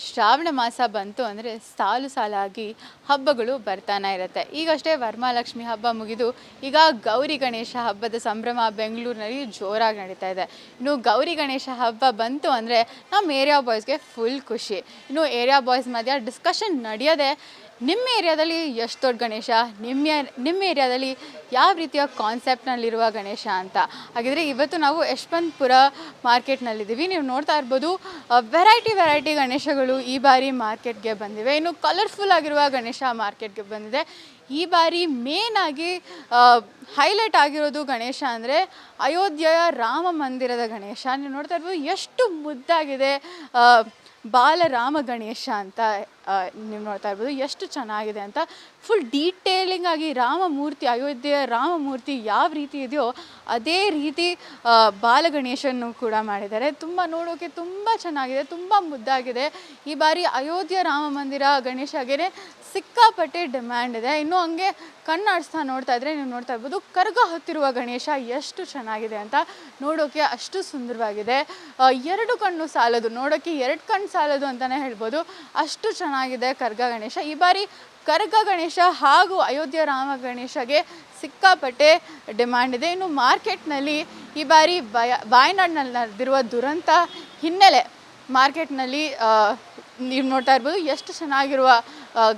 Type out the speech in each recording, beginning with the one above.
ಶ್ರಾವಣ ಮಾಸ ಬಂತು ಅಂದರೆ ಸಾಲು ಸಾಲಾಗಿ ಹಬ್ಬಗಳು ಬರ್ತಾನೆ ಇರುತ್ತೆ. ಈಗಷ್ಟೇ ವರಮಹಾಲಕ್ಷ್ಮಿ ಹಬ್ಬ ಮುಗಿದು ಈಗ ಗೌರಿ ಗಣೇಶ ಹಬ್ಬದ ಸಂಭ್ರಮ ಬೆಂಗಳೂರಿನಲ್ಲಿ ಜೋರಾಗಿ ನಡೀತಾ ಇದೆ. ಇನ್ನು ಗೌರಿ ಗಣೇಶ ಹಬ್ಬ ಬಂತು ಅಂದರೆ ನಮ್ಮ ಏರಿಯಾ ಬಾಯ್ಸ್ಗೆ ಫುಲ್ ಖುಷಿ. ಇನ್ನು ಏರಿಯಾ ಬಾಯ್ಸ್ ಮಧ್ಯ ಡಿಸ್ಕಷನ್ ನಡೆಯೋದೆ ನಿಮ್ಮ ಏರಿಯಾದಲ್ಲಿ ಎಷ್ಟು ದೊಡ್ಡ ಗಣೇಶ, ನಿಮ್ಮ ಏರಿಯಾದಲ್ಲಿ ಯಾವ ರೀತಿಯ ಕಾನ್ಸೆಪ್ಟ್ನಲ್ಲಿರುವ ಗಣೇಶ ಅಂತ. ಹಾಗಿದ್ರೆ ಇವತ್ತು ನಾವು ಯಶವಂತಪುರ ಮಾರ್ಕೆಟ್ನಲ್ಲಿದ್ದೀವಿ. ನೀವು ನೋಡ್ತಾ ಇರ್ಬೋದು ವೆರೈಟಿ ಗಣೇಶಗಳು ಈ ಬಾರಿ ಮಾರ್ಕೆಟ್ಗೆ ಬಂದಿವೆ. ಇನ್ನು ಕಲರ್ಫುಲ್ ಆಗಿರುವ ಗಣೇಶ ಮಾರ್ಕೆಟ್ಗೆ ಬಂದಿದೆ. ಈ ಬಾರಿ ಮೇನ್ ಆಗಿ ಹೈಲೈಟ್ ಆಗಿರೋದು ಗಣೇಶ ಅಂದರೆ ಅಯೋಧ್ಯೆಯ ರಾಮ ಮಂದಿರದ ಗಣೇಶ. ನೀವು ನೋಡ್ತಾ ಇರ್ಬೋದು ಎಷ್ಟು ಮುದ್ದಾಗಿದೆ ಬಾಲರಾಮ ಗಣೇಶ ಅಂತ. ನೀವು ನೋಡ್ತಾ ಇರ್ಬೋದು ಎಷ್ಟು ಚೆನ್ನಾಗಿದೆ ಅಂತ. ಫುಲ್ ಡೀಟೇಲಿಂಗ್ ಆಗಿ ರಾಮಮೂರ್ತಿ, ಅಯೋಧ್ಯೆಯ ರಾಮಮೂರ್ತಿ ಯಾವ ರೀತಿ ಇದೆಯೋ ಅದೇ ರೀತಿ ಬಾಲಗಣೇಶನ್ನು ಕೂಡ ಮಾಡಿದ್ದಾರೆ. ತುಂಬ ನೋಡೋಕ್ಕೆ ತುಂಬ ಚೆನ್ನಾಗಿದೆ, ತುಂಬ ಮುದ್ದಾಗಿದೆ. ಈ ಬಾರಿ ಅಯೋಧ್ಯೆ ರಾಮ ಮಂದಿರ ಗಣೇಶಗೆ ಸಿಕ್ಕಾಪಟ್ಟೆ ಡಿಮ್ಯಾಂಡ್ ಇದೆ. ಇನ್ನೂ ಹಂಗೆ ಕಣ್ಣಾಡಿಸ್ತಾ ನೋಡ್ತಾ ಇದ್ರೆ ನೀವು ನೋಡ್ತಾ ಇರ್ಬೋದು ಕರ್ಗ ಹೊತ್ತಿರುವ ಗಣೇಶ ಎಷ್ಟು ಚೆನ್ನಾಗಿದೆ ಅಂತ. ನೋಡೋಕ್ಕೆ ಅಷ್ಟು ಸುಂದರವಾಗಿದೆ. ಎರಡು ಕಣ್ಣು ಸಾಲದು, ನೋಡೋಕ್ಕೆ ಎರಡು ಕಣ್ಣು ಸಾಲದು ಅಂತಲೇ ಹೇಳ್ಬೋದು, ಅಷ್ಟು ಚೆನ್ನಾಗಿದೆ ಕರ್ಗ ಗಣೇಶ. ಈ ಬಾರಿ ಕರ್ಗ ಗಣೇಶ ಹಾಗೂ ಅಯೋಧ್ಯೆ ರಾಮ ಗಣೇಶಗೆ ಸಿಕ್ಕಾಪಟ್ಟೆ ಡಿಮ್ಯಾಂಡ್ ಇದೆ. ಇನ್ನು ಮಾರ್ಕೆಟ್ನಲ್ಲಿ ಈ ಬಾರಿ ವಾಯನಾಡ್ನಲ್ಲಿ ನಡೆದಿರುವ ದುರಂತ ಹಿನ್ನೆಲೆ ಮಾರ್ಕೆಟ್ನಲ್ಲಿ ನೀವು ನೋಡ್ತಾ ಇರ್ಬೋದು ಎಷ್ಟು ಚೆನ್ನಾಗಿರುವ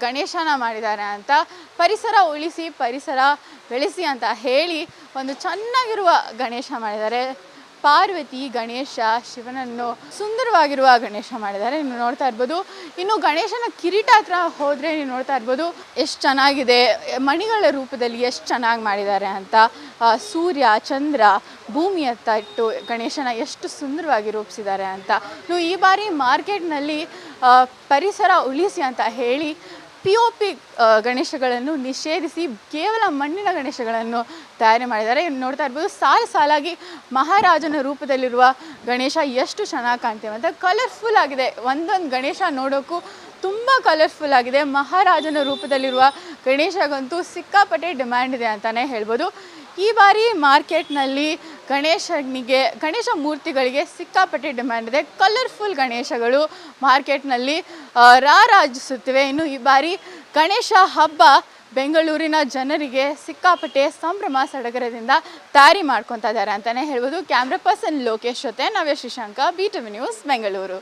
ಗಣೇಶನ ಮಾಡಿದ್ದಾರೆ ಅಂತ. ಪರಿಸರ ಉಳಿಸಿ ಪರಿಸರ ಬೆಳೆಸಿ ಅಂತ ಹೇಳಿ ಒಂದು ಚೆನ್ನಾಗಿರುವ ಗಣೇಶ ಮಾಡಿದ್ದಾರೆ. ಪಾರ್ವತಿ ಗಣೇಶ ಶಿವನನ್ನು ಸುಂದರವಾಗಿರುವ ಗಣೇಶ ಮಾಡಿದ್ದಾರೆ. ನೀವು ನೋಡ್ತಾ ಇರ್ಬೋದು. ಇನ್ನು ಗಣೇಶನ ಕಿರೀಟ ಹತ್ರ ಹೋದರೆ ನೀವು ನೋಡ್ತಾ ಇರ್ಬೋದು ಎಷ್ಟು ಚೆನ್ನಾಗಿದೆ, ಮಣಿಗಳ ರೂಪದಲ್ಲಿ ಎಷ್ಟು ಚೆನ್ನಾಗಿ ಮಾಡಿದ್ದಾರೆ ಅಂತ. ಸೂರ್ಯ ಚಂದ್ರ ಭೂಮಿಯತ್ತ ಇಟ್ಟು ಗಣೇಶನ ಎಷ್ಟು ಸುಂದರವಾಗಿ ರೂಪಿಸಿದ್ದಾರೆ ಅಂತ. ಇನ್ನು ಈ ಬಾರಿ ಮಾರ್ಕೆಟ್ನಲ್ಲಿ ಪರಿಸರ ಉಳಿಸಿ ಅಂತ ಹೇಳಿ POP ಗಣೇಶಗಳನ್ನು ನಿಷೇಧಿಸಿ ಕೇವಲ ಮಣ್ಣಿನ ಗಣೇಶಗಳನ್ನು ತಯಾರಿ ಮಾಡಿದ್ದಾರೆ. ನೋಡ್ತಾ ಇರ್ಬೋದು ಸಾಲಾಗಿ ಮಹಾರಾಜನ ರೂಪದಲ್ಲಿರುವ ಗಣೇಶ ಎಷ್ಟು ಚೆನ್ನಾಗಿ ಕಾಣ್ತೇವೆ ಅಂತ. ಕಲರ್ಫುಲ್ ಆಗಿದೆ, ಒಂದೊಂದು ಗಣೇಶ ನೋಡೋಕ್ಕೂ ತುಂಬ ಕಲರ್ಫುಲ್ ಆಗಿದೆ. ಮಹಾರಾಜನ ರೂಪದಲ್ಲಿರುವ ಗಣೇಶಗಂತೂ ಸಿಕ್ಕಾಪಟ್ಟೆ ಡಿಮ್ಯಾಂಡ್ ಇದೆ ಅಂತಲೇ ಹೇಳ್ಬೋದು. ಈ ಬಾರಿ ಮಾರ್ಕೆಟ್ನಲ್ಲಿ ಗಣೇಶ ಮೂರ್ತಿಗಳಿಗೆ ಸಿಕ್ಕಾಪಟ್ಟೆ ಡಿಮ್ಯಾಂಡ್ ಇದೆ. ಕಲರ್ಫುಲ್ ಗಣೇಶಗಳು ಮಾರ್ಕೆಟ್ನಲ್ಲಿ ರಾರಾಜಿಸುತ್ತಿವೆ. ಇನ್ನು ಈ ಬಾರಿ ಗಣೇಶ ಹಬ್ಬ ಬೆಂಗಳೂರಿನ ಜನರಿಗೆ ಸಿಕ್ಕಾಪಟ್ಟೆ ಸಂಭ್ರಮ ಸಡಗರದಿಂದ ತಯಾರಿ ಮಾಡ್ಕೊತಾ ಇದ್ದಾರೆ ಅಂತಲೇ ಹೇಳ್ಬೋದು. ಕ್ಯಾಮ್ರಾ ಪರ್ಸನ್ ಲೋಕೇಶ್ ಜೊತೆ ನಾವ್ಯ ಶ್ರೀಶಾಂಕ, BTV ನ್ಯೂಸ್ ಬೆಂಗಳೂರು.